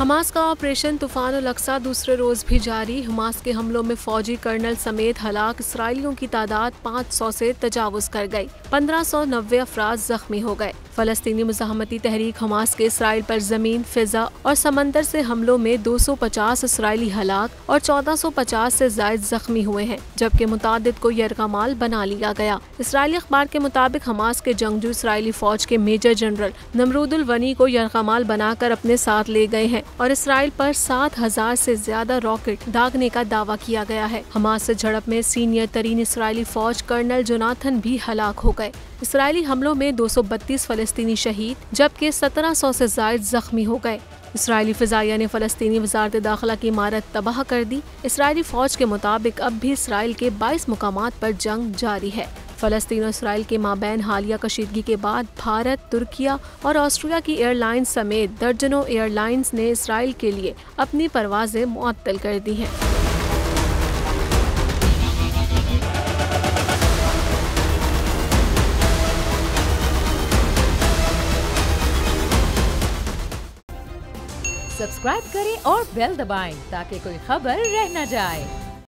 Hamas का operation तूफान Al-Aqsa दूसरे रोज भी जारी। हमास के हमलों में फौजी कर्नल समेत हलाक इसराइलियों की तादाद 500 से तजावुज कर गई। 1590 अफराद जख्मी हो गए। फलस्तीनी मुजाहमती तहरीक हमास के इसराइल पर जमीन, फिजा और समंदर से हमलों में 250 इसराइली हलाक और 1450 से जायद जख्मी हुए हैं, जबकि मुतादिद को यरगमाल बना लिया गया। इसराइली अखबार के मुताबिक हमास के जंगजू इसराइली फौज के मेजर जनरल नमरूदुल वनी को यरगमाल बनाकर अपने साथ ले गए हैं और इसराइल पर 7000 से ज्यादा रॉकेट दागने का दावा किया गया है। हमास से झड़प में सीनियर तरीन इसराइली फौज कर्नल जोनाथन भी हलाक हो गए। इसराइली हमलों में 232 फलस्तीनी शहीद जबकि 1700 से जायद जख्मी हो गए। इसराइली फिजाइया ने फलस्तीनी वजारत दाखिला की इमारत तबाह कर दी। इसराइली फौज के मुताबिक अब भी इसराइल के 22 मुकामात पर जंग जारी है। फलस्तीन और इसराइल के माबैन हालिया कशीदगी के बाद भारत, तुर्किया और ऑस्ट्रिया की एयरलाइंस समेत दर्जनों एयरलाइंस ने इसराइल के लिए अपनी परवाजें मुअत्तल कर दी हैं। सब्सक्राइब करें और बेल दबाएं ताकि कोई खबर रह न जाए।